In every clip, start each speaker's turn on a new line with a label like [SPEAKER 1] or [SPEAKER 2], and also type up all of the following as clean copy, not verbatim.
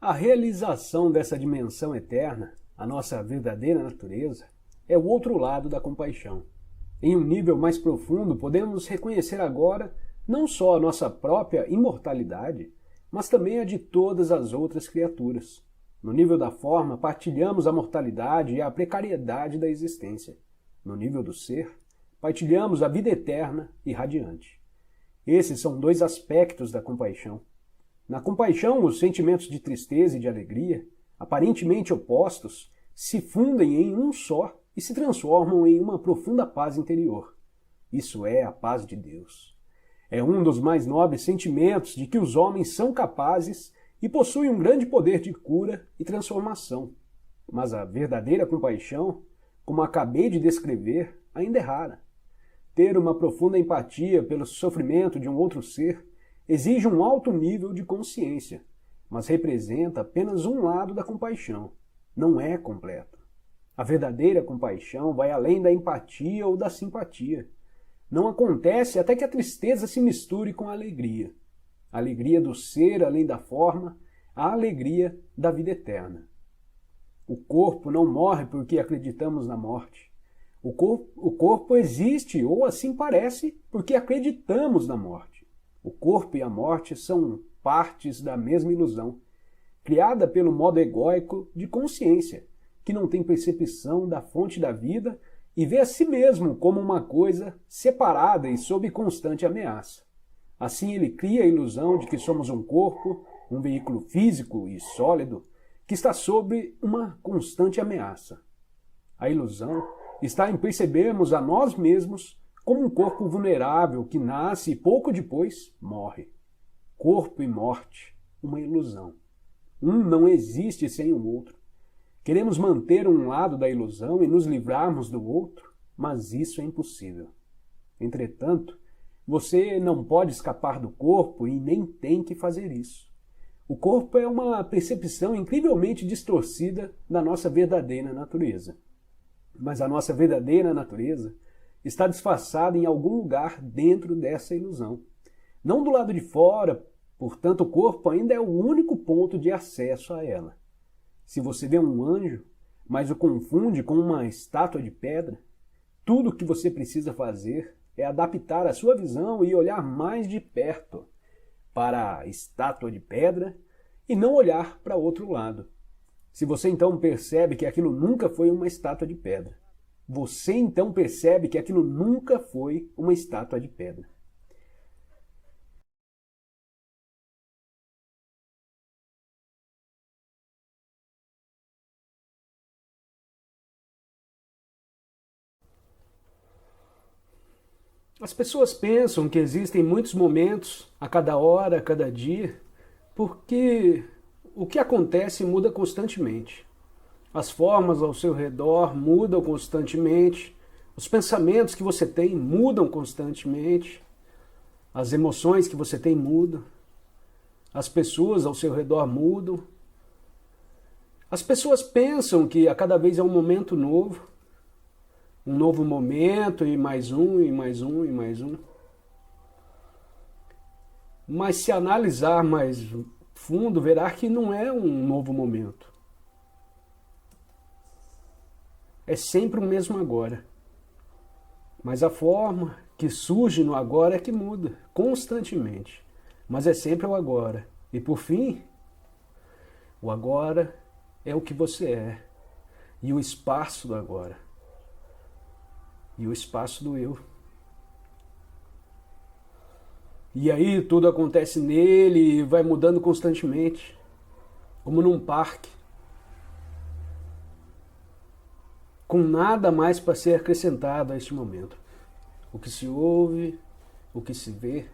[SPEAKER 1] A realização dessa dimensão eterna, a nossa verdadeira natureza, é o outro lado da compaixão. Em um nível mais profundo, podemos reconhecer agora não só a nossa própria imortalidade, mas também a de todas as outras criaturas. No nível da forma, partilhamos a mortalidade e a precariedade da existência. No nível do ser, partilhamos a vida eterna e radiante. Esses são dois aspectos da compaixão. Na compaixão, os sentimentos de tristeza e de alegria, aparentemente opostos, se fundem em um só e se transformam em uma profunda paz interior. Isso é a paz de Deus. É um dos mais nobres sentimentos de que os homens são capazes e possuem um grande poder de cura e transformação. Mas a verdadeira compaixão, como acabei de descrever, ainda é rara. Ter uma profunda empatia pelo sofrimento de um outro ser exige um alto nível de consciência, mas representa apenas um lado da compaixão. Não é completo. A verdadeira compaixão vai além da empatia ou da simpatia. Não acontece até que a tristeza se misture com a alegria. A alegria do ser além da forma, a alegria da vida eterna. O corpo não morre porque acreditamos na morte. O corpo existe, ou assim parece, porque acreditamos na morte. O corpo e a morte são partes da mesma ilusão, criada pelo modo egóico de consciência, que não tem percepção da fonte da vida e vê a si mesmo como uma coisa separada e sob constante ameaça. Assim ele cria a ilusão de que somos um corpo, um veículo físico e sólido, que está sob uma constante ameaça. A ilusão está em percebermos a nós mesmos como um corpo vulnerável que nasce e pouco depois morre. Corpo e morte, uma ilusão. Um não existe sem o outro. Queremos manter um lado da ilusão e nos livrarmos do outro, mas isso é impossível. Entretanto, você não pode escapar do corpo e nem tem que fazer isso. O corpo é uma percepção incrivelmente distorcida da nossa verdadeira natureza. Mas a nossa verdadeira natureza está disfarçada em algum lugar dentro dessa ilusão. Não do lado de fora, portanto o corpo ainda é o único ponto de acesso a ela. Se você vê um anjo, mas o confunde com uma estátua de pedra, tudo o que você precisa fazer é adaptar a sua visão e olhar mais de perto para a estátua de pedra e não olhar para outro lado. Se você então percebe que aquilo nunca foi uma estátua de pedra, você então percebe que aquilo nunca foi uma estátua de pedra. As pessoas pensam que existem muitos momentos, a cada hora, a cada dia, porque o que acontece muda constantemente. As formas ao seu redor mudam constantemente, os pensamentos que você tem mudam constantemente, as emoções que você tem mudam, as pessoas ao seu redor mudam. As pessoas pensam que a cada vez é um momento novo, um novo momento, e mais um, e mais um, e mais um. Mas se analisar mais fundo, verá que não é um novo momento. É sempre o mesmo agora. Mas a forma que surge no agora é que muda, constantemente. Mas é sempre o agora. E por fim, o agora é o que você é. E o espaço do agora. E o espaço do eu. E aí tudo acontece nele e vai mudando constantemente, como num parque, com nada mais para ser acrescentado a este momento. O que se ouve, o que se vê,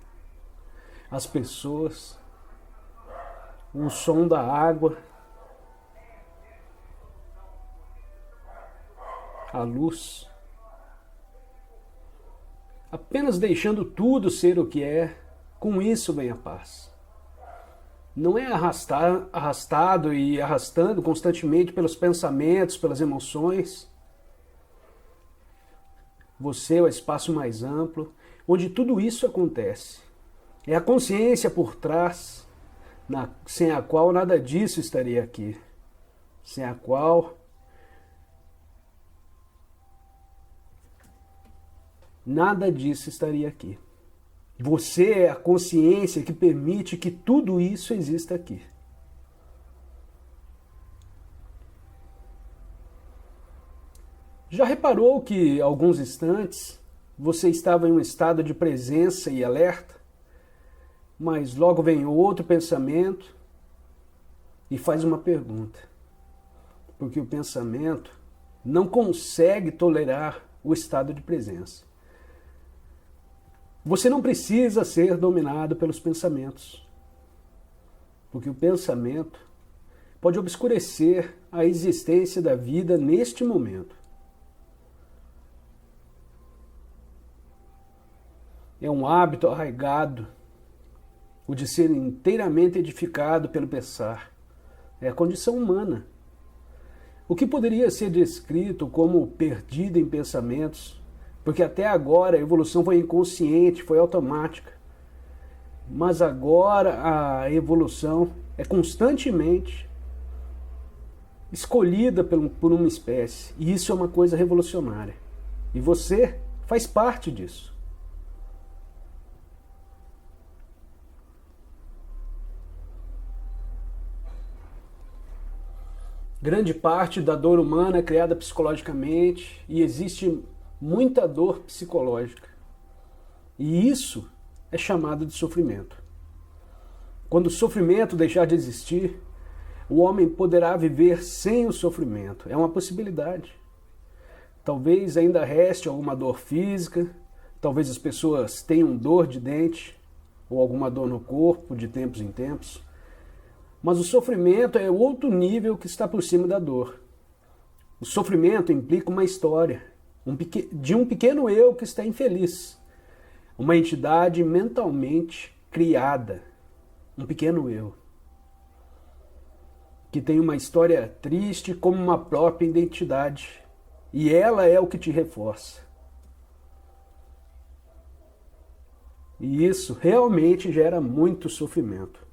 [SPEAKER 1] as pessoas, o som da água, a luz. Apenas deixando tudo ser o que é, com isso vem a paz. Não é arrastado e arrastando constantemente pelos pensamentos, pelas emoções. Você é o espaço mais amplo, onde tudo isso acontece. É a consciência por trás, sem a qual nada disso estaria aqui, sem a qual nada disso estaria aqui. Você é a consciência que permite que tudo isso exista aqui. Já reparou que, alguns instantes, você estava em um estado de presença e alerta, mas logo vem outro pensamento e faz uma pergunta? Porque o pensamento não consegue tolerar o estado de presença. Você não precisa ser dominado pelos pensamentos, porque o pensamento pode obscurecer a existência da vida neste momento. É um hábito arraigado, o de ser inteiramente edificado pelo pensar. É a condição humana. O que poderia ser descrito como perdido em pensamentos, porque até agora a evolução foi inconsciente, foi automática. Mas agora a evolução é constantemente escolhida por uma espécie. E isso é uma coisa revolucionária. E você faz parte disso. Grande parte da dor humana é criada psicologicamente e existe muita dor psicológica. E isso é chamado de sofrimento. Quando o sofrimento deixar de existir, o homem poderá viver sem o sofrimento. É uma possibilidade. Talvez ainda reste alguma dor física, talvez as pessoas tenham dor de dente ou alguma dor no corpo de tempos em tempos. Mas o sofrimento é outro nível que está por cima da dor. O sofrimento implica uma história de um pequeno eu que está infeliz. Uma entidade mentalmente criada. Um pequeno eu. Que tem uma história triste como uma própria identidade. E ela é o que te reforça. E isso realmente gera muito sofrimento.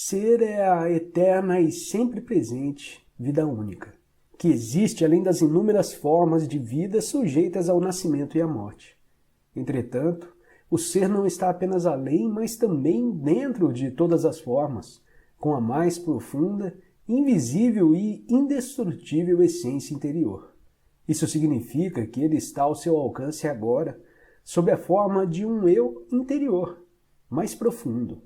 [SPEAKER 1] Ser é a eterna e sempre presente vida única, que existe além das inúmeras formas de vida sujeitas ao nascimento e à morte. Entretanto, o ser não está apenas além, mas também dentro de todas as formas, com a mais profunda, invisível e indestrutível essência interior. Isso significa que ele está ao seu alcance agora, sob a forma de um eu interior, mais profundo,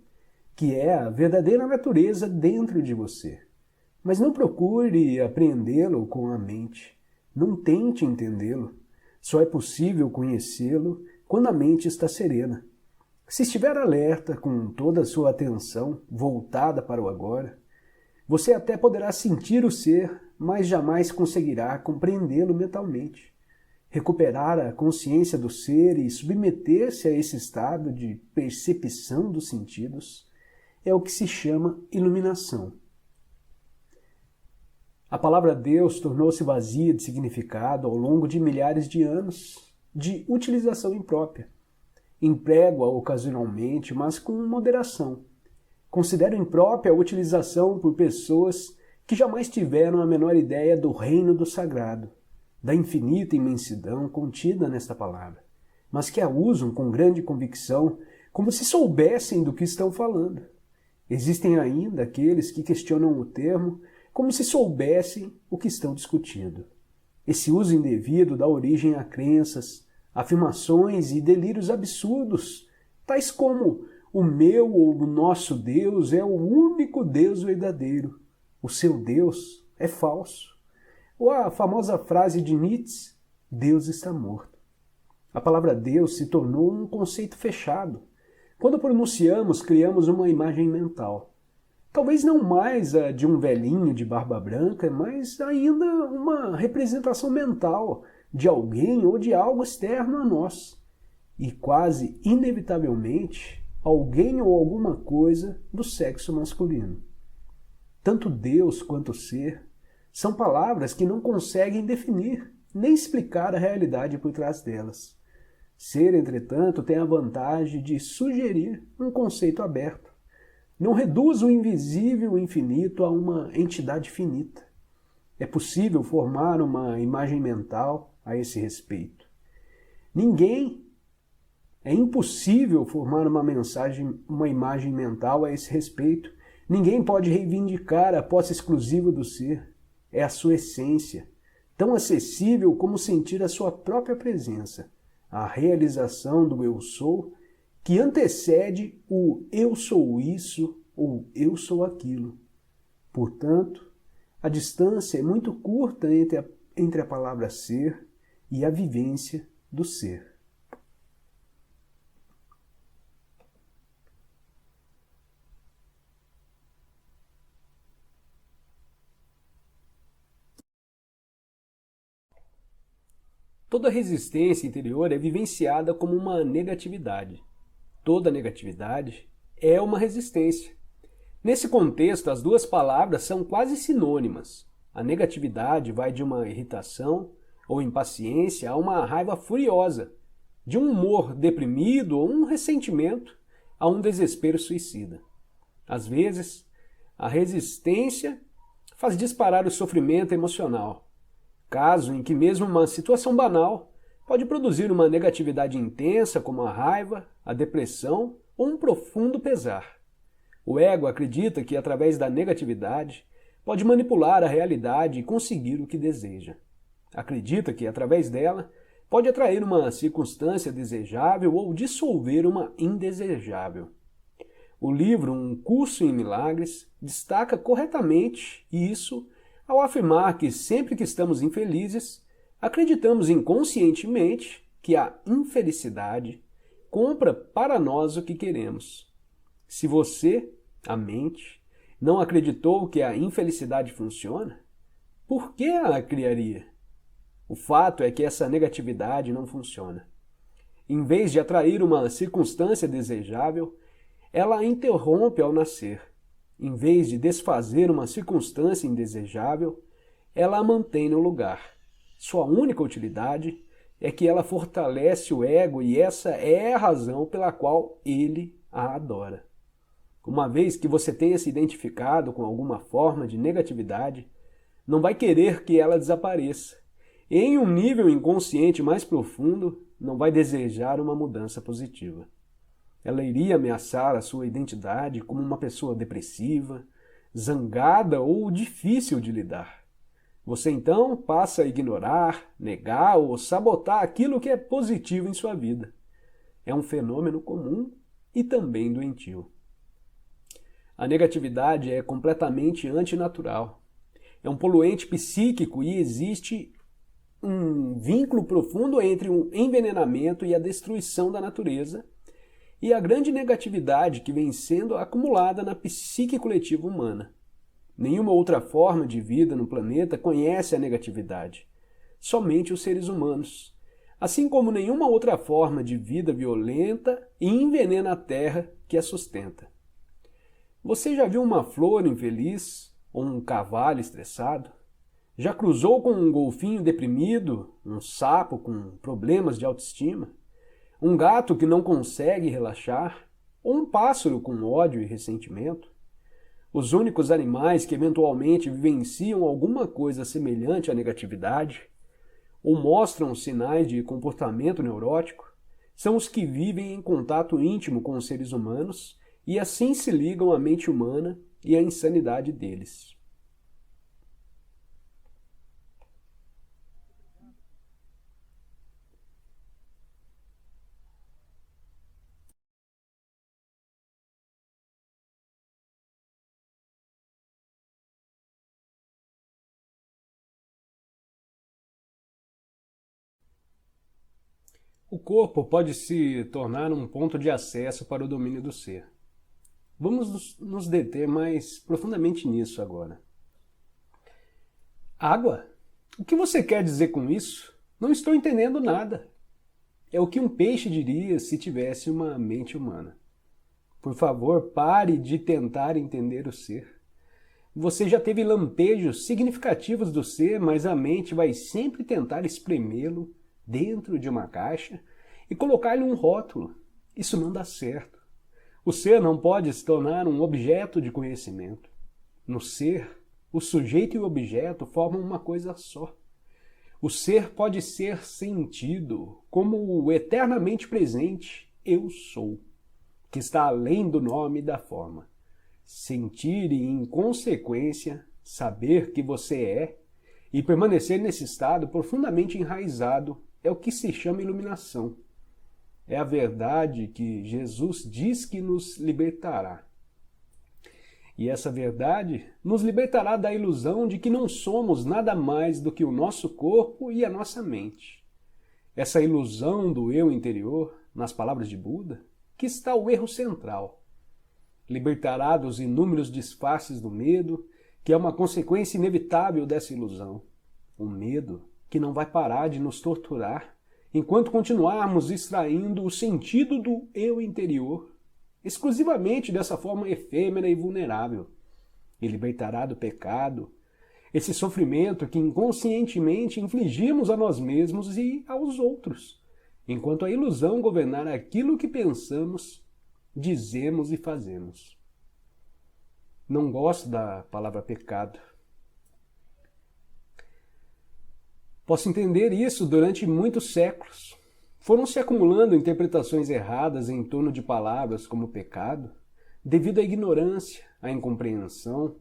[SPEAKER 1] que é a verdadeira natureza dentro de você. Mas não procure apreendê-lo com a mente. Não tente entendê-lo. Só é possível conhecê-lo quando a mente está serena. Se estiver alerta, com toda a sua atenção voltada para o agora, você até poderá sentir o ser, mas jamais conseguirá compreendê-lo mentalmente. Recuperar a consciência do ser e submeter-se a esse estado de percepção dos sentidos é o que se chama iluminação. A palavra Deus tornou-se vazia de significado ao longo de milhares de anos de utilização imprópria. Emprego-a ocasionalmente, mas com moderação. Considero imprópria a utilização por pessoas que jamais tiveram a menor ideia do reino do sagrado, da infinita imensidão contida nesta palavra, mas que a usam com grande convicção, como se soubessem do que estão falando. Existem ainda aqueles que questionam o termo como se soubessem o que estão discutindo. Esse uso indevido dá origem a crenças, afirmações e delírios absurdos, tais como o meu ou o nosso Deus é o único Deus verdadeiro, o seu Deus é falso. Ou a famosa frase de Nietzsche, Deus está morto. A palavra Deus se tornou um conceito fechado. Quando pronunciamos, criamos uma imagem mental. Talvez não mais a de um velhinho de barba branca, mas ainda uma representação mental de alguém ou de algo externo a nós. E quase inevitavelmente, alguém ou alguma coisa do sexo masculino. Tanto Deus quanto o ser São palavras que não conseguem definir nem explicar a realidade por trás delas. Ser, entretanto, tem a vantagem de sugerir um conceito aberto. Não reduz o invisível infinito a uma entidade finita. É possível formar uma imagem mental a esse respeito. É impossível formar uma imagem mental a esse respeito. Ninguém pode reivindicar a posse exclusiva do ser. É a sua essência, tão acessível como sentir a sua própria presença, a realização do eu sou, que antecede o eu sou isso ou eu sou aquilo. Portanto, a distância é muito curta entre a palavra ser e a vivência do ser. Toda resistência interior é vivenciada como uma negatividade. Toda negatividade é uma resistência. Nesse contexto, as duas palavras são quase sinônimas. A negatividade vai de uma irritação ou impaciência a uma raiva furiosa, de um humor deprimido ou um ressentimento a um desespero suicida. Às vezes, a resistência faz disparar o sofrimento emocional, caso em que mesmo uma situação banal pode produzir uma negatividade intensa como a raiva, a depressão ou um profundo pesar. O ego acredita que através da negatividade pode manipular a realidade e conseguir o que deseja. Acredita que através dela pode atrair uma circunstância desejável ou dissolver uma indesejável. O livro Um Curso em Milagres destaca corretamente isso ao afirmar que sempre que estamos infelizes, acreditamos inconscientemente que a infelicidade compra para nós o que queremos. Se você, a mente, não acreditou que a infelicidade funciona, por que a criaria? O fato é que essa negatividade não funciona. Em vez de atrair uma circunstância desejável, ela a interrompe ao nascer. Em vez de desfazer uma circunstância indesejável, ela a mantém no lugar. Sua única utilidade é que ela fortalece o ego e essa é a razão pela qual ele a adora. Uma vez que você tenha se identificado com alguma forma de negatividade, não vai querer que ela desapareça. E em um nível inconsciente mais profundo, não vai desejar uma mudança positiva. Ela iria ameaçar a sua identidade como uma pessoa depressiva, zangada ou difícil de lidar. Você então passa a ignorar, negar ou sabotar aquilo que é positivo em sua vida. É um fenômeno comum e também doentio. A negatividade é completamente antinatural. É um poluente psíquico e existe um vínculo profundo entre o envenenamento e a destruição da natureza e a grande negatividade que vem sendo acumulada na psique coletiva humana. Nenhuma outra forma de vida no planeta conhece a negatividade. Somente os seres humanos. Assim como nenhuma outra forma de vida violenta e envenena a terra que a sustenta. Você já viu uma flor infeliz ou um cavalo estressado? Já cruzou com um golfinho deprimido, um sapo com problemas de autoestima? Um gato que não consegue relaxar? Ou um pássaro com ódio e ressentimento? Os únicos animais que eventualmente vivenciam alguma coisa semelhante à negatividade ou mostram sinais de comportamento neurótico são os que vivem em contato íntimo com os seres humanos e assim se ligam à mente humana e à insanidade deles. O corpo pode se tornar um ponto de acesso para o domínio do ser. Vamos nos deter mais profundamente nisso agora. Água? O que você quer dizer com isso? Não estou entendendo nada. É o que um peixe diria se tivesse uma mente humana. Por favor, pare de tentar entender o ser. Você já teve lampejos significativos do ser, mas a mente vai sempre tentar espremê-lo dentro de uma caixa e colocar-lhe um rótulo. Isso não dá certo. O ser não pode se tornar um objeto de conhecimento. No ser, o sujeito e o objeto formam uma coisa só. O ser pode ser sentido como o eternamente presente eu sou, que está além do nome e da forma. Sentir e, em consequência, saber que você é e permanecer nesse estado profundamente enraizado é o que se chama iluminação. É a verdade que Jesus diz que nos libertará. E essa verdade nos libertará da ilusão de que não somos nada mais do que o nosso corpo e a nossa mente. Essa ilusão do eu interior, nas palavras de Buda, que está o erro central. Libertará dos inúmeros disfarces do medo, que é uma consequência inevitável dessa ilusão. O medo que não vai parar de nos torturar enquanto continuarmos extraindo o sentido do eu interior, exclusivamente dessa forma efêmera e vulnerável. E libertará do pecado, esse sofrimento que inconscientemente infligimos a nós mesmos e aos outros, enquanto a ilusão governar aquilo que pensamos, dizemos e fazemos. Não gosto da palavra pecado. Posso entender isso durante muitos séculos. Foram se acumulando interpretações erradas em torno de palavras como pecado, devido à ignorância, à incompreensão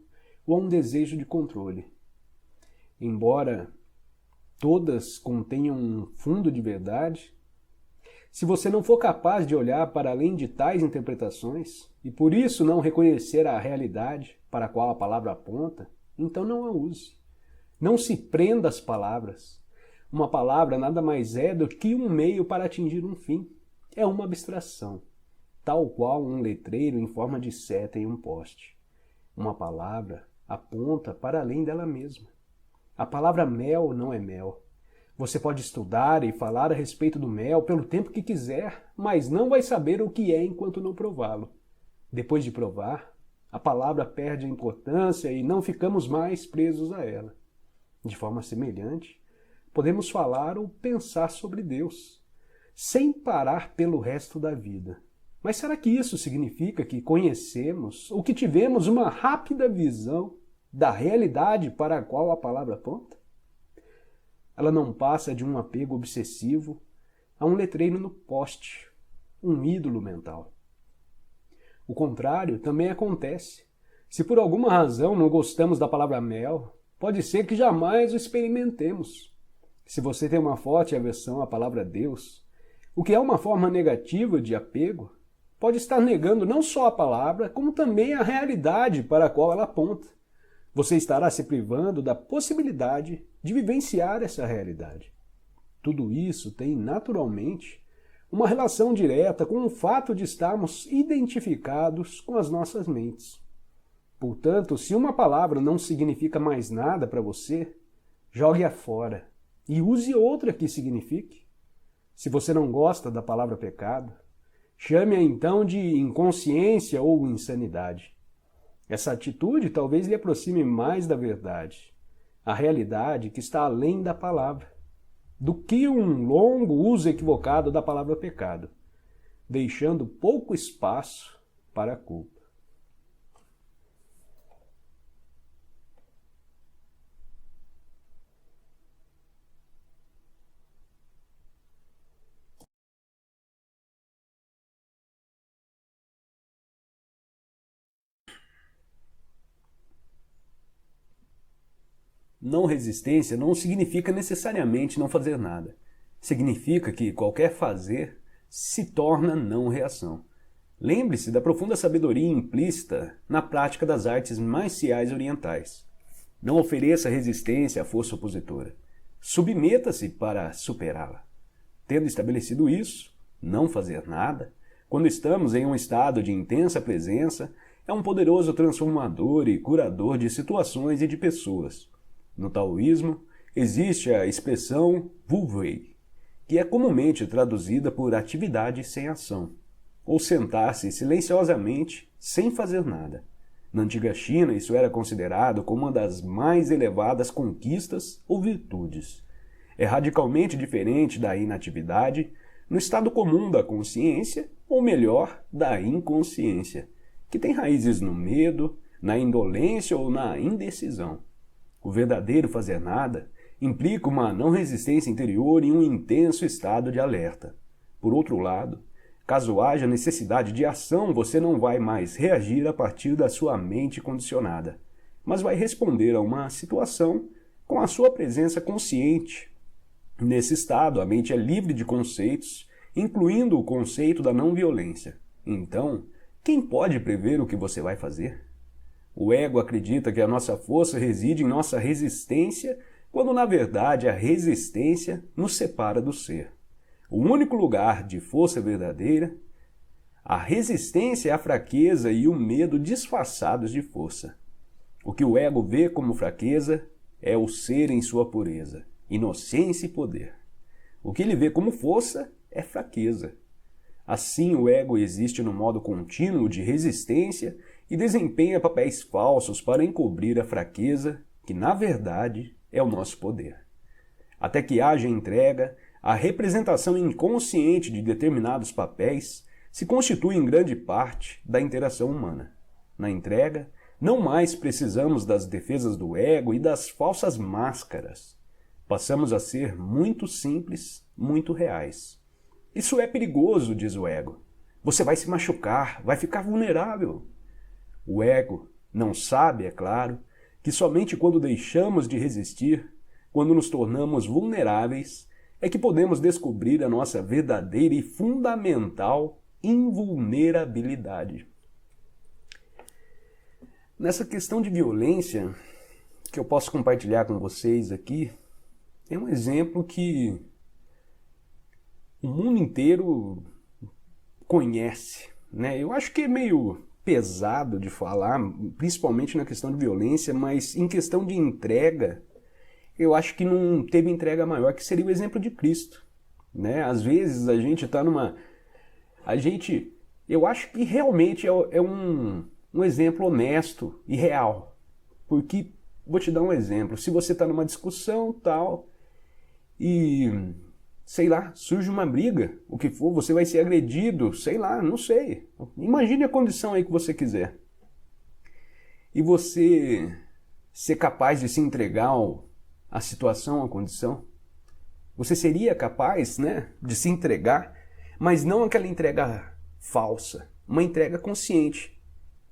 [SPEAKER 1] ou a um desejo de controle. Embora todas contenham um fundo de verdade, se você não for capaz de olhar para além de tais interpretações e por isso não reconhecer a realidade para a qual a palavra aponta, então não a use. Não se prenda às palavras. Uma palavra nada mais é do que um meio para atingir um fim. É uma abstração, tal qual um letreiro em forma de seta em um poste. Uma palavra aponta para além dela mesma. A palavra mel não é mel. Você pode estudar e falar a respeito do mel pelo tempo que quiser, mas não vai saber o que é enquanto não prová-lo. Depois de provar, a palavra perde a importância e não ficamos mais presos a ela. De forma semelhante, podemos falar ou pensar sobre Deus, sem parar pelo resto da vida. Mas será que isso significa que conhecemos ou que tivemos uma rápida visão da realidade para a qual a palavra aponta? Ela não passa de um apego obsessivo a um letreiro no poste, um ídolo mental. O contrário também acontece. Se por alguma razão não gostamos da palavra mel, pode ser que jamais o experimentemos. Se você tem uma forte aversão à palavra Deus, o que é uma forma negativa de apego, pode estar negando não só a palavra, como também a realidade para a qual ela aponta. Você estará se privando da possibilidade de vivenciar essa realidade. Tudo isso tem, naturalmente, uma relação direta com o fato de estarmos identificados com as nossas mentes. Portanto, se uma palavra não significa mais nada para você, jogue-a fora e use outra que signifique. Se você não gosta da palavra pecado, chame-a então de inconsciência ou insanidade. Essa atitude talvez lhe aproxime mais da verdade, a realidade que está além da palavra, do que um longo uso equivocado da palavra pecado, deixando pouco espaço para a culpa. Não resistência não significa necessariamente não fazer nada. Significa que qualquer fazer se torna não reação. Lembre-se da profunda sabedoria implícita na prática das artes marciais orientais. Não ofereça resistência à força opositora. Submeta-se para superá-la. Tendo estabelecido isso, não fazer nada, quando estamos em um estado de intensa presença, é um poderoso transformador e curador de situações e de pessoas. No taoísmo, existe a expressão Wu Wei, que é comumente traduzida por atividade sem ação, ou sentar-se silenciosamente sem fazer nada. Na antiga China, isso era considerado como uma das mais elevadas conquistas ou virtudes. É radicalmente diferente da inatividade no estado comum da consciência, ou melhor, da inconsciência, que tem raízes no medo, na indolência ou na indecisão. O verdadeiro fazer nada implica uma não resistência interior e um intenso estado de alerta. Por outro lado, caso haja necessidade de ação, você não vai mais reagir a partir da sua mente condicionada, mas vai responder a uma situação com a sua presença consciente. Nesse estado, a mente é livre de conceitos, incluindo o conceito da não violência. Então, quem pode prever o que você vai fazer? O ego acredita que a nossa força reside em nossa resistência, quando na verdade a resistência nos separa do ser. O único lugar de força verdadeira, a resistência é a fraqueza e o medo disfarçados de força. O que o ego vê como fraqueza é o ser em sua pureza, inocência e poder. O que ele vê como força é fraqueza. Assim, o ego existe no modo contínuo de resistência e desempenha papéis falsos para encobrir a fraqueza, que na verdade é o nosso poder. Até que haja entrega, a representação inconsciente de determinados papéis se constitui em grande parte da interação humana. Na entrega, não mais precisamos das defesas do ego e das falsas máscaras. Passamos a ser muito simples, muito reais. Isso é perigoso, diz o ego. Você vai se machucar, vai ficar vulnerável. O ego não sabe, é claro, que somente quando deixamos de resistir, quando nos tornamos vulneráveis, é que podemos descobrir a nossa verdadeira e fundamental invulnerabilidade. Nessa questão de violência que eu posso compartilhar com vocês aqui, é um exemplo que o mundo inteiro conhece, né? Eu acho que é meio pesado de falar, principalmente na questão de violência, mas em questão de entrega, eu acho que não teve entrega maior, que seria o exemplo de Cristo, né? Às vezes a gente está numa... Eu acho que realmente é um exemplo honesto e real. Porque, vou te dar um exemplo, se você está numa discussão tal, e, sei lá, surge uma briga, o que for, você vai ser agredido, sei lá, não sei. Imagine a condição aí que você quiser. E você ser capaz de se entregar à situação, à condição. Você seria capaz, né, de se entregar, mas não aquela entrega falsa, uma entrega consciente,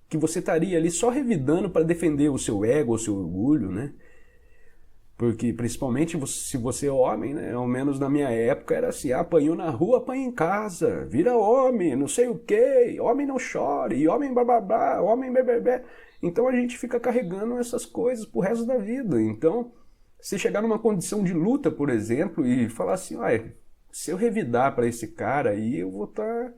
[SPEAKER 1] que você estaria ali só revidando para defender o seu ego, o seu orgulho, né? Porque, principalmente, se você é homem, né? Ao menos na minha época era assim, apanhou na rua, apanha em casa, vira homem, não sei o quê, homem não chore, homem bababá, homem bebê. Então a gente fica carregando essas coisas pro resto da vida. Então, se chegar numa condição de luta, por exemplo, e falar assim, ué, se eu revidar para esse cara aí, eu vou estar...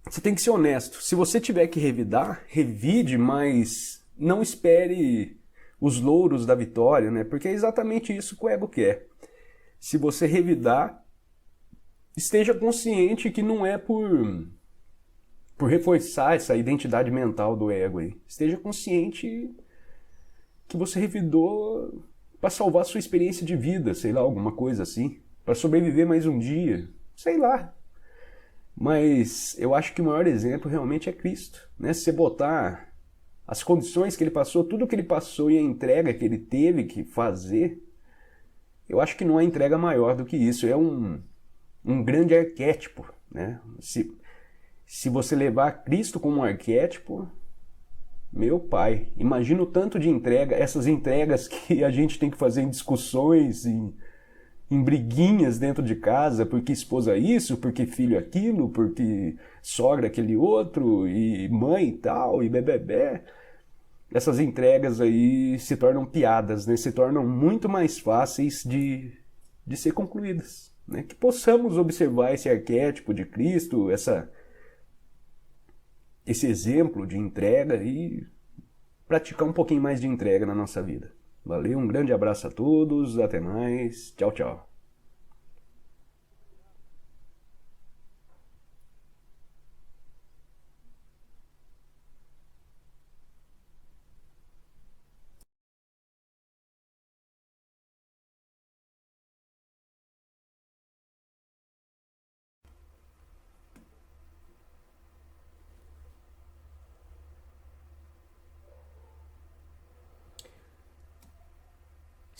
[SPEAKER 1] Você tem que ser honesto. Se você tiver que revidar, revide, mas não espere os louros da vitória, né? Porque é exatamente isso que o ego quer. Se você revidar, esteja consciente que não é por reforçar essa identidade mental do ego aí. Esteja consciente que você revidou para salvar a sua experiência de vida, sei lá, alguma coisa assim. Para sobreviver mais um dia, sei lá. Mas eu acho que o maior exemplo realmente é Cristo, né? Se você botar as condições que ele passou, tudo que ele passou e a entrega que ele teve que fazer, eu acho que não há entrega maior do que isso. É um grande arquétipo, né? Se você levar Cristo como um arquétipo, meu pai, imagina o tanto de entrega, essas entregas que a gente tem que fazer em discussões, em briguinhas dentro de casa, porque esposa isso, porque filho aquilo, porque sogra aquele outro, e mãe e tal, e bebê. Essas entregas aí se tornam piadas, né? Se tornam muito mais fáceis de ser concluídas, né? Que possamos observar esse arquétipo de Cristo, esse exemplo de entrega e praticar um pouquinho mais de entrega na nossa vida. Valeu, um grande abraço a todos, até mais, tchau, tchau.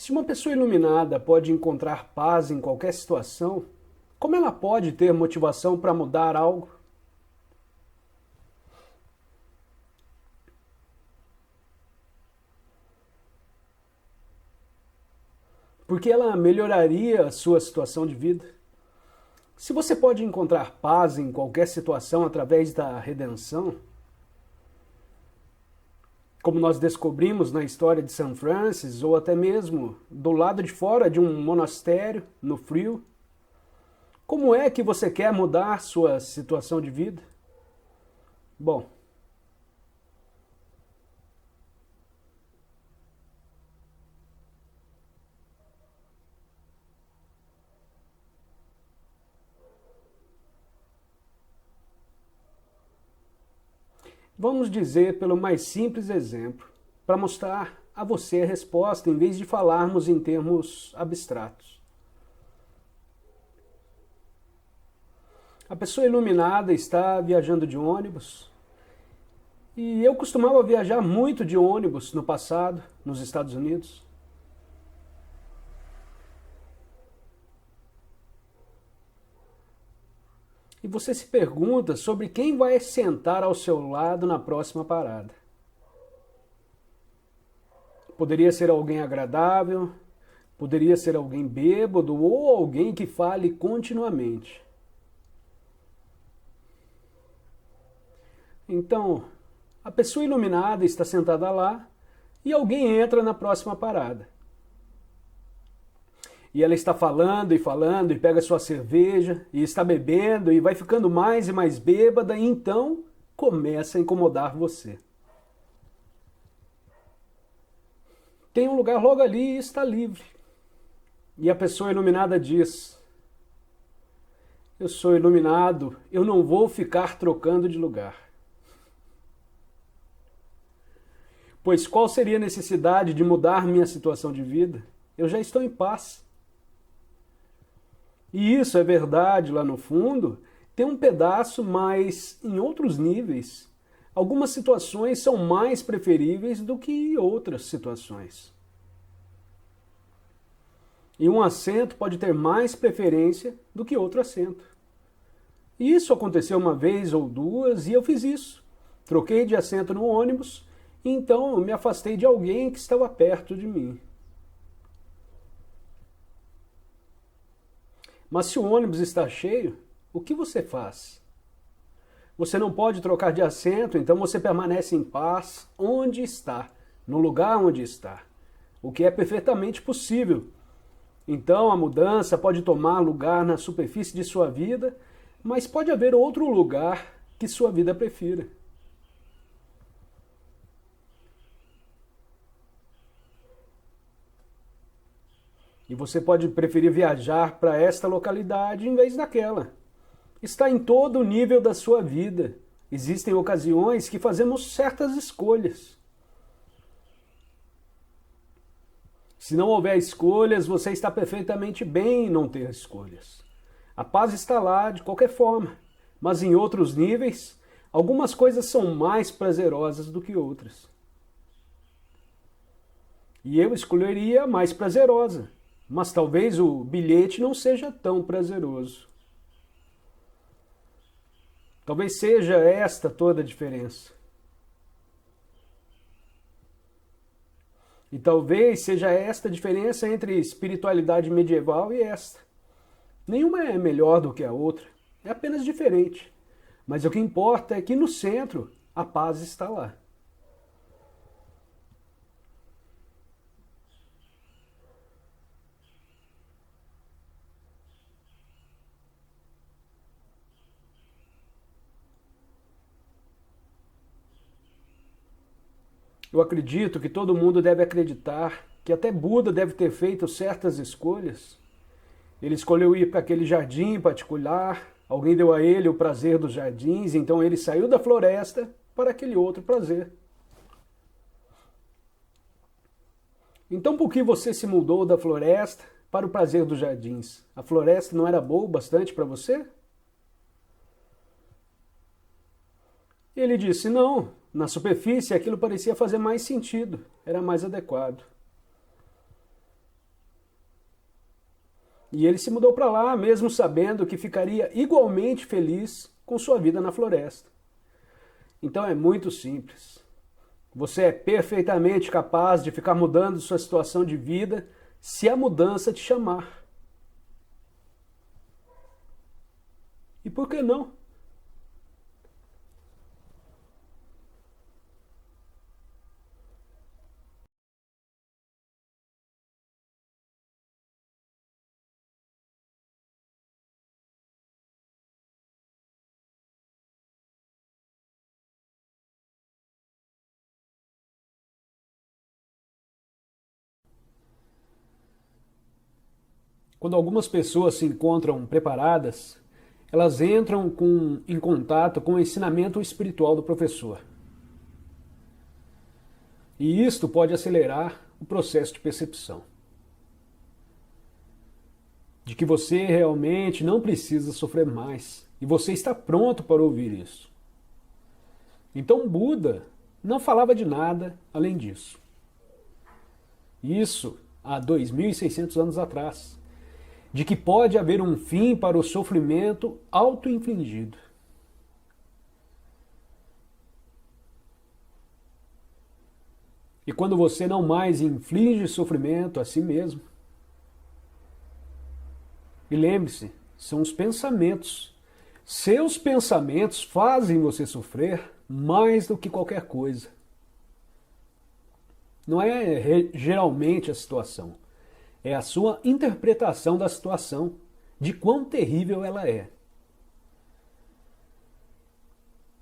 [SPEAKER 1] Se uma pessoa iluminada pode encontrar paz em qualquer situação, como ela pode ter motivação para mudar algo? Porque ela melhoraria a sua situação de vida? Se você pode encontrar paz em qualquer situação através da redenção, como nós descobrimos na história de São Francis, ou até mesmo do lado de fora de um monastério, no frio, como é que você quer mudar sua situação de vida? Bom, vamos dizer pelo mais simples exemplo, para mostrar a você a resposta, em vez de falarmos em termos abstratos. A pessoa iluminada está viajando de ônibus, e eu costumava viajar muito de ônibus no passado, nos Estados Unidos. E você se pergunta sobre quem vai sentar ao seu lado na próxima parada. Poderia ser alguém agradável, poderia ser alguém bêbado ou alguém que fale continuamente. Então, a pessoa iluminada está sentada lá e alguém entra na próxima parada. E ela está falando e pega sua cerveja e está bebendo e vai ficando mais e mais bêbada e então começa a incomodar você. Tem um lugar logo ali e está livre. E a pessoa iluminada diz: eu sou iluminado, eu não vou ficar trocando de lugar. Pois qual seria a necessidade de mudar minha situação de vida? Eu já estou em paz. E isso é verdade lá no fundo, tem um pedaço, mas em outros níveis, algumas situações são mais preferíveis do que outras situações. E um assento pode ter mais preferência do que outro assento. E isso aconteceu uma vez ou duas e eu fiz isso. Troquei de assento no ônibus, e então eu me afastei de alguém que estava perto de mim. Mas se o ônibus está cheio, o que você faz? Você não pode trocar de assento, então você permanece em paz onde está, no lugar onde está, o que é perfeitamente possível. Então a mudança pode tomar lugar na superfície de sua vida, mas pode haver outro lugar que sua vida prefira. E você pode preferir viajar para esta localidade em vez daquela. Está em todo o nível da sua vida. Existem ocasiões que fazemos certas escolhas. Se não houver escolhas, você está perfeitamente bem em não ter escolhas. A paz está lá de qualquer forma, mas em outros níveis, algumas coisas são mais prazerosas do que outras. E eu escolheria a mais prazerosa. Mas talvez o bilhete não seja tão prazeroso. Talvez seja esta toda a diferença. E talvez seja esta a diferença entre espiritualidade medieval e esta. Nenhuma é melhor do que a outra, é apenas diferente. Mas o que importa é que no centro a paz está lá. Eu acredito que todo mundo deve acreditar que até Buda deve ter feito certas escolhas. Ele escolheu ir para aquele jardim particular, alguém deu a ele o prazer dos jardins, então ele saiu da floresta para aquele outro prazer. Então por que você se mudou da floresta para o prazer dos jardins? A floresta não era boa o bastante para você? Ele disse: não, na superfície aquilo parecia fazer mais sentido, era mais adequado. E ele se mudou para lá, mesmo sabendo que ficaria igualmente feliz com sua vida na floresta. Então é muito simples. Você é perfeitamente capaz de ficar mudando sua situação de vida se a mudança te chamar. E por que não? Quando algumas pessoas se encontram preparadas, elas entram em contato com o ensinamento espiritual do professor. E isto pode acelerar o processo de percepção. De que você realmente não precisa sofrer mais. E você está pronto para ouvir isso. Então Buda não falava de nada além disso. Isso há 2.600 anos atrás. De que pode haver um fim para o sofrimento auto-infligido. E quando você não mais inflige sofrimento a si mesmo, e lembre-se, são os pensamentos. Seus pensamentos fazem você sofrer mais do que qualquer coisa. Não é geralmente a situação. É a sua interpretação da situação, de quão terrível ela é.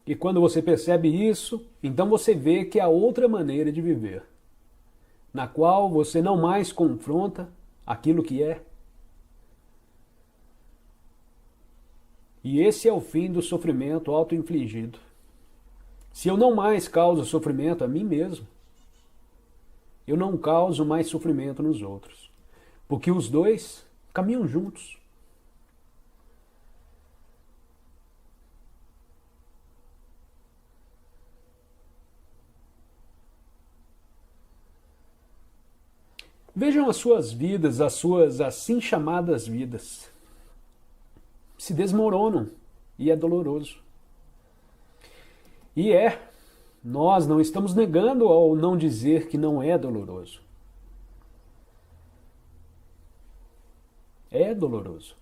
[SPEAKER 1] E quando você percebe isso, então você vê que há outra maneira de viver, na qual você não mais confronta aquilo que é. E esse é o fim do sofrimento auto-infligido. Se eu não mais causo sofrimento a mim mesmo, eu não causo mais sofrimento nos outros. Porque os dois caminham juntos. Vejam as suas vidas, as suas assim chamadas vidas. Se desmoronam e é doloroso. E nós não estamos negando ao não dizer que não é doloroso. É doloroso.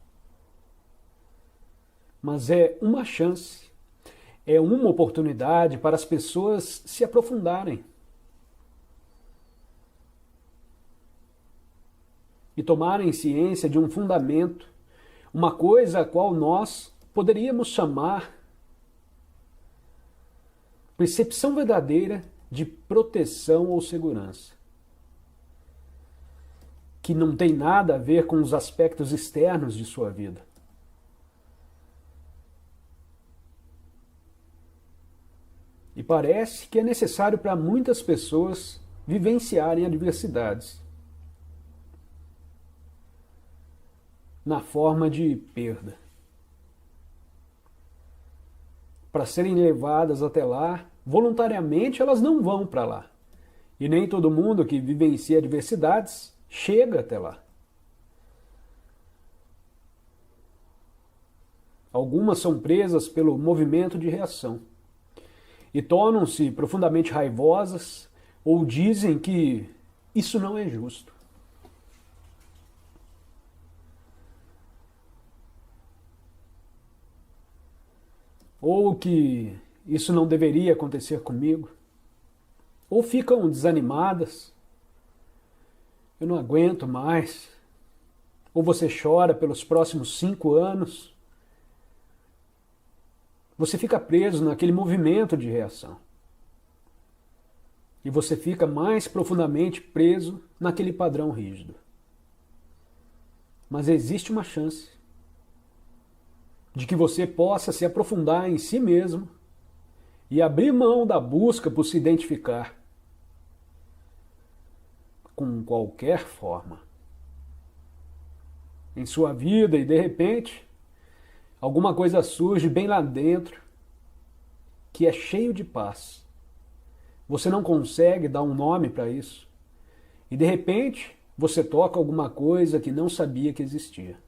[SPEAKER 1] Mas é uma chance, é uma oportunidade para as pessoas se aprofundarem. E tomarem ciência de um fundamento, uma coisa a qual nós poderíamos chamar percepção verdadeira de proteção ou segurança, que não tem nada a ver com os aspectos externos de sua vida. E parece que é necessário para muitas pessoas vivenciarem adversidades na forma de perda. Para serem levadas até lá, voluntariamente elas não vão para lá. E nem todo mundo que vivencia adversidades chega até lá. Algumas são presas pelo movimento de reação e tornam-se profundamente raivosas ou dizem que isso não é justo. Ou que isso não deveria acontecer comigo. Ou ficam desanimadas. Eu não aguento mais. Ou você chora pelos próximos 5 anos. Você fica preso naquele movimento de reação. E você fica mais profundamente preso naquele padrão rígido. Mas existe uma chance de que você possa se aprofundar em si mesmo e abrir mão da busca por se identificar com qualquer forma em sua vida e de repente alguma coisa surge bem lá dentro que é cheio de paz. Você não consegue dar um nome para isso e de repente você toca alguma coisa que não sabia que existia.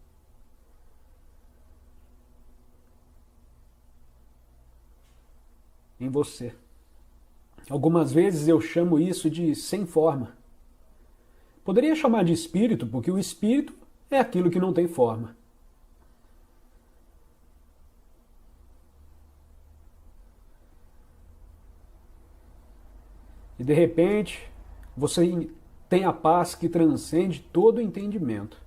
[SPEAKER 1] Em você. Algumas vezes eu chamo isso de sem forma. Poderia chamar de espírito, porque o espírito é aquilo que não tem forma. E de repente, você tem a paz que transcende todo o entendimento.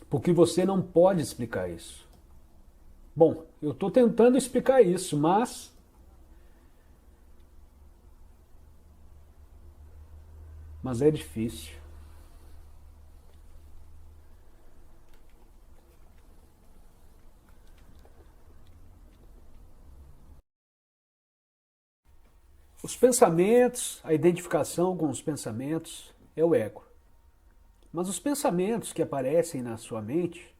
[SPEAKER 1] Porque você não pode explicar isso. Bom, eu estou tentando explicar isso, mas é difícil. Os pensamentos, a identificação com os pensamentos é o ego. Mas os pensamentos que aparecem na sua mente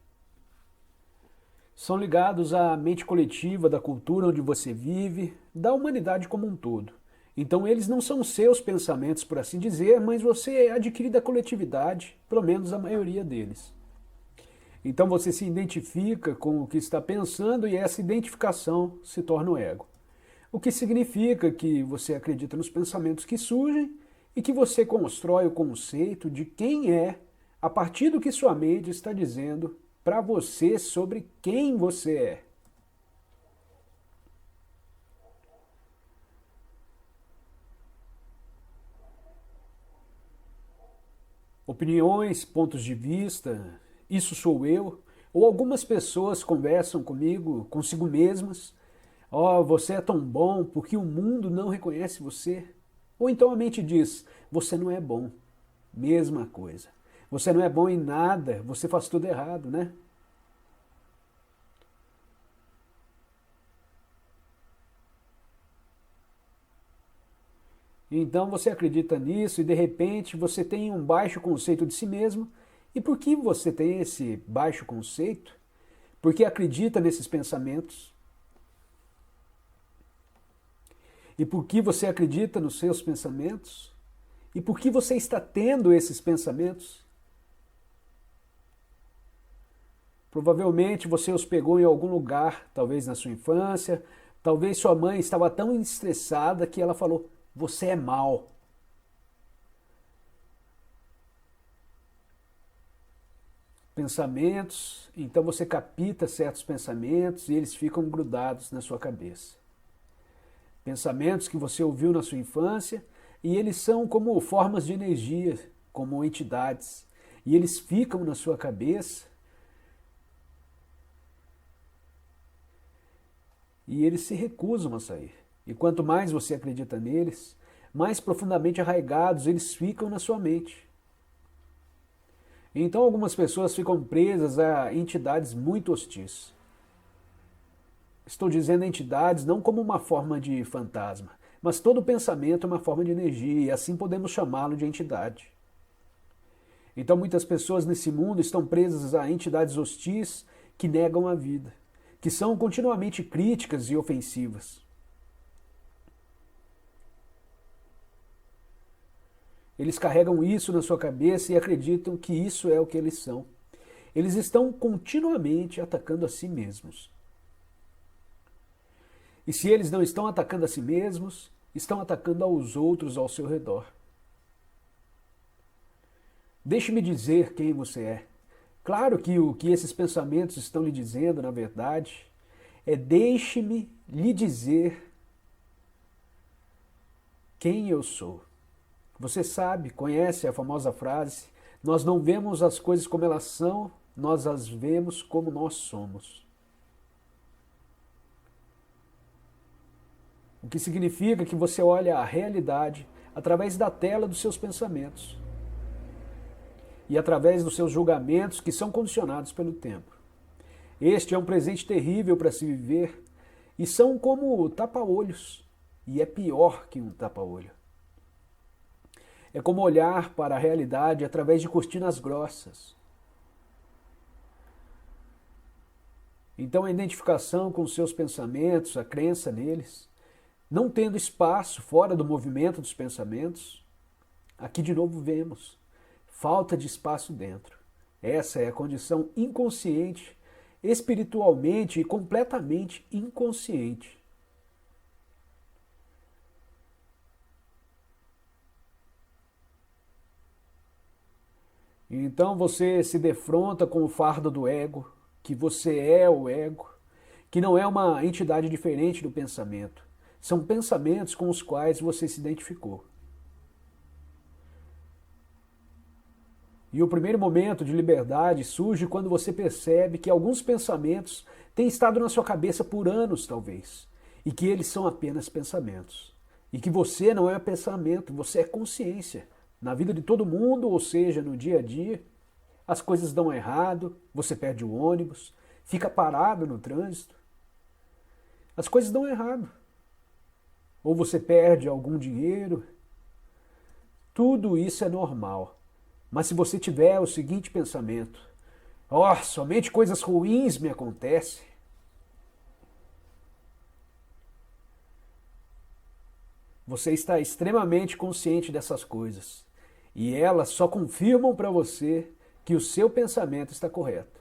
[SPEAKER 1] são ligados à mente coletiva da cultura onde você vive, da humanidade como um todo. Então eles não são seus pensamentos, por assim dizer, mas você adquire da coletividade, pelo menos a maioria deles. Então você se identifica com o que está pensando e essa identificação se torna o ego. O que significa que você acredita nos pensamentos que surgem e que você constrói o conceito de quem é a partir do que sua mente está dizendo para você sobre quem você é. Opiniões, pontos de vista, isso sou eu, ou algumas pessoas conversam comigo, consigo mesmas, ó, você é tão bom porque o mundo não reconhece você. Ou então a mente diz, você não é bom. Mesma coisa. Você não é bom em nada, você faz tudo errado, né? Então você acredita nisso e de repente você tem um baixo conceito de si mesmo. E por que você tem esse baixo conceito? Porque acredita nesses pensamentos. E por que você acredita nos seus pensamentos? E por que você está tendo esses pensamentos? Provavelmente você os pegou em algum lugar, talvez na sua infância, talvez sua mãe estava tão estressada que ela falou, você é mau. Pensamentos, então você capta certos pensamentos e eles ficam grudados na sua cabeça. Pensamentos que você ouviu na sua infância e eles são como formas de energia, como entidades. E eles ficam na sua cabeça e eles se recusam a sair. E quanto mais você acredita neles, mais profundamente arraigados eles ficam na sua mente. Então algumas pessoas ficam presas a entidades muito hostis. Estou dizendo entidades não como uma forma de fantasma, mas todo pensamento é uma forma de energia e assim podemos chamá-lo de entidade. Então muitas pessoas nesse mundo estão presas a entidades hostis que negam a vida, que são continuamente críticas e ofensivas. Eles carregam isso na sua cabeça e acreditam que isso é o que eles são. Eles estão continuamente atacando a si mesmos. E se eles não estão atacando a si mesmos, estão atacando aos outros ao seu redor. Deixe-me dizer quem você é. Claro que o que esses pensamentos estão lhe dizendo, na verdade, é deixe-me lhe dizer quem eu sou. Você sabe, conhece a famosa frase, nós não vemos as coisas como elas são, nós as vemos como nós somos. O que significa que você olha a realidade através da tela dos seus pensamentos e através dos seus julgamentos que são condicionados pelo tempo. Este é um presente terrível para se viver e são como tapa-olhos, e é pior que um tapa-olho. É como olhar para a realidade através de cortinas grossas. Então a identificação com os seus pensamentos, a crença neles, não tendo espaço fora do movimento dos pensamentos, Aqui de novo vemos falta de espaço dentro. Essa é a condição inconsciente, espiritualmente e completamente inconsciente. Então você se defronta com o fardo do ego, que você é o ego, que não é uma entidade diferente do pensamento. São pensamentos com os quais você se identificou. E o primeiro momento de liberdade surge quando você percebe que alguns pensamentos têm estado na sua cabeça por anos, talvez, e que eles são apenas pensamentos. E que você não é pensamento, você é consciência. Na vida de todo mundo, ou seja, no dia a dia, as coisas dão errado, você perde o ônibus, fica parado no trânsito. As coisas dão errado. Ou você perde algum dinheiro. Tudo isso é normal. Mas se você tiver o seguinte pensamento: somente coisas ruins me acontecem. Você está extremamente consciente dessas coisas. E elas só confirmam para você que o seu pensamento está correto.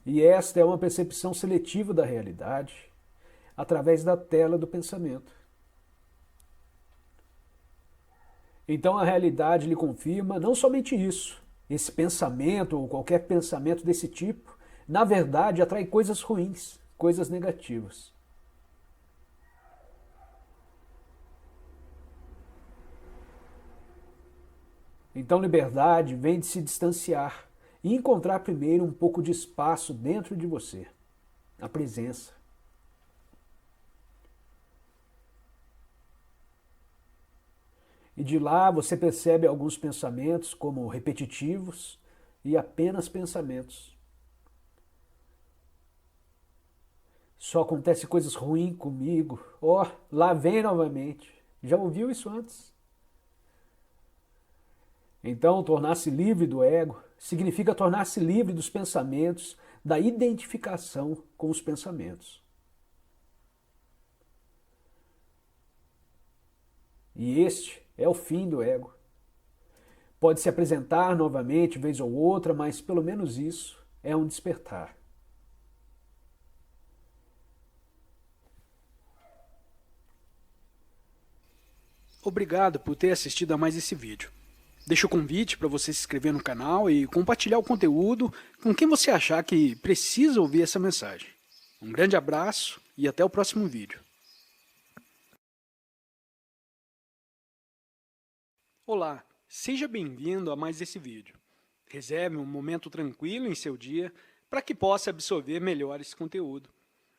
[SPEAKER 1] E esta é uma percepção seletiva da realidade através da tela do pensamento. Então a realidade lhe confirma não somente isso. Esse pensamento ou qualquer pensamento desse tipo, na verdade, atrai coisas ruins, coisas negativas. Então liberdade vem de se distanciar e encontrar primeiro um pouco de espaço dentro de você, a presença. E de lá você percebe alguns pensamentos como repetitivos e apenas pensamentos. Só acontece coisas ruins comigo. Lá vem novamente. Já ouviu isso antes? Então, tornar-se livre do ego significa tornar-se livre dos pensamentos, da identificação com os pensamentos. E este é o fim do ego. Pode se apresentar novamente, vez ou outra, mas pelo menos isso é um despertar.
[SPEAKER 2] Obrigado por ter assistido a mais esse vídeo. Deixo o convite para você se inscrever no canal e compartilhar o conteúdo com quem você achar que precisa ouvir essa mensagem. Um grande abraço e até o próximo vídeo. Olá, seja bem-vindo a mais esse vídeo. Reserve um momento tranquilo em seu dia para que possa absorver melhor esse conteúdo.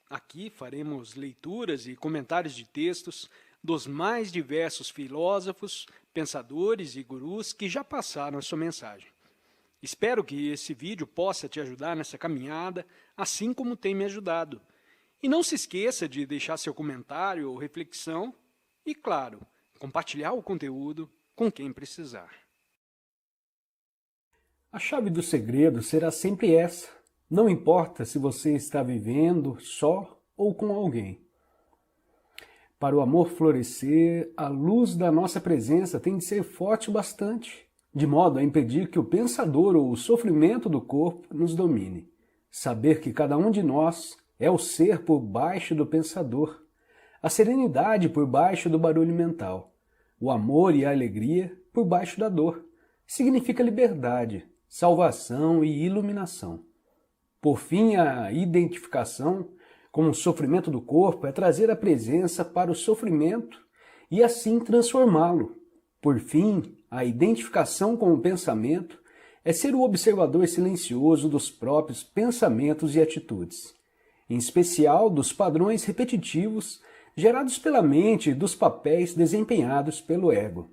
[SPEAKER 2] Aqui faremos leituras e comentários de textos dos mais diversos filósofos, pensadores e gurus que já passaram a sua mensagem. Espero que esse vídeo possa te ajudar nessa caminhada, assim como tem me ajudado. E não se esqueça de deixar seu comentário ou reflexão e, claro, compartilhar o conteúdo com quem precisar.
[SPEAKER 1] A chave do segredo será sempre essa. Não importa se você está vivendo só ou com alguém. Para o amor florescer, a luz da nossa presença tem de ser forte o bastante, de modo a impedir que o pensador ou o sofrimento do corpo nos domine. Saber que cada um de nós é o ser por baixo do pensador, a serenidade por baixo do barulho mental, o amor e a alegria por baixo da dor, significa liberdade, salvação e iluminação. Por fim, a identificação com o sofrimento do corpo é trazer a presença para o sofrimento e assim transformá-lo. Por fim, a identificação com o pensamento é ser o observador silencioso dos próprios pensamentos e atitudes, em especial dos padrões repetitivos gerados pela mente e dos papéis desempenhados pelo ego.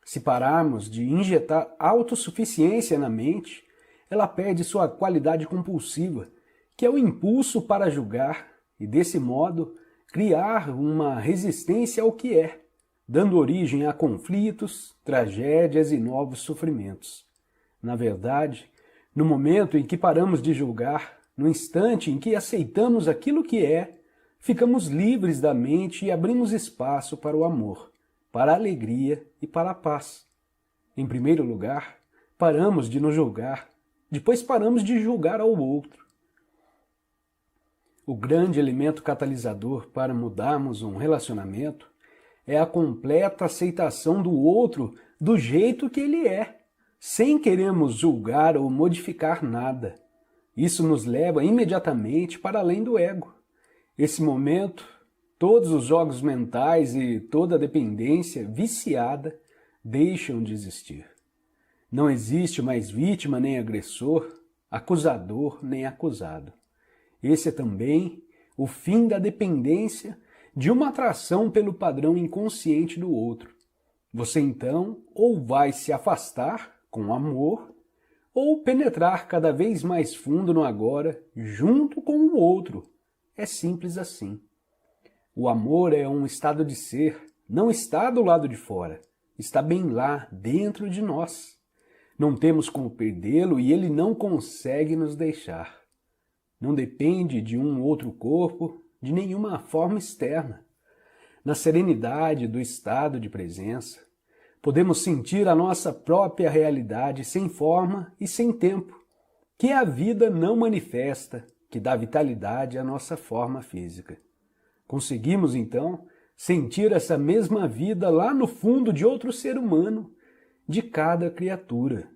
[SPEAKER 1] Se pararmos de injetar autossuficiência na mente, ela perde sua qualidade compulsiva, que é o impulso para julgar e, desse modo, criar uma resistência ao que é, dando origem a conflitos, tragédias e novos sofrimentos. Na verdade, no momento em que paramos de julgar, no instante em que aceitamos aquilo que é, ficamos livres da mente e abrimos espaço para o amor, para a alegria e para a paz. Em primeiro lugar, paramos de nos julgar, depois paramos de julgar ao outro. O grande elemento catalisador para mudarmos um relacionamento é a completa aceitação do outro do jeito que ele é, sem querermos julgar ou modificar nada. Isso nos leva imediatamente para além do ego. Esse momento, todos os jogos mentais e toda a dependência viciada deixam de existir. Não existe mais vítima nem agressor, acusador nem acusado. Esse é também o fim da dependência de uma atração pelo padrão inconsciente do outro. Você então ou vai se afastar com amor, ou penetrar cada vez mais fundo no agora, junto com o outro. É simples assim. O amor é um estado de ser, não está do lado de fora, está bem lá, dentro de nós. Não temos como perdê-lo e ele não consegue nos deixar. Não depende de um outro corpo, de nenhuma forma externa. Na serenidade do estado de presença, podemos sentir a nossa própria realidade sem forma e sem tempo, que a vida não manifesta, que dá vitalidade à nossa forma física. Conseguimos, então, sentir essa mesma vida lá no fundo de outro ser humano, de cada criatura.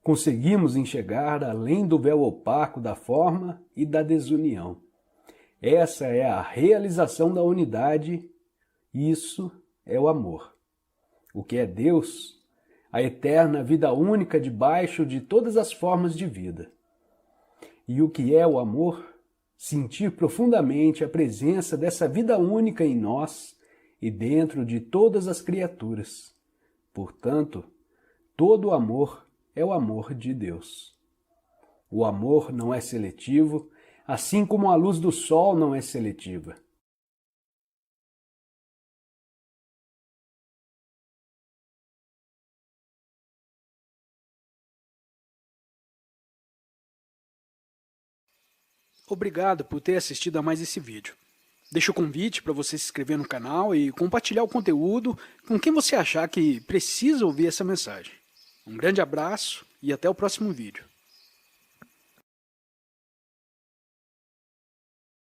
[SPEAKER 1] Conseguimos enxergar além do véu opaco da forma e da desunião. Essa é a realização da unidade, isso é o amor. O que é Deus? A eterna vida única debaixo de todas as formas de vida. E o que é o amor? Sentir profundamente a presença dessa vida única em nós e dentro de todas as criaturas. Portanto, todo amor é o amor de Deus. O amor não é seletivo, assim como a luz do sol não é seletiva.
[SPEAKER 2] Obrigado por ter assistido a mais esse vídeo. Deixo o convite para você se inscrever no canal e compartilhar o conteúdo com quem você achar que precisa ouvir essa mensagem. Um grande abraço e até o próximo vídeo.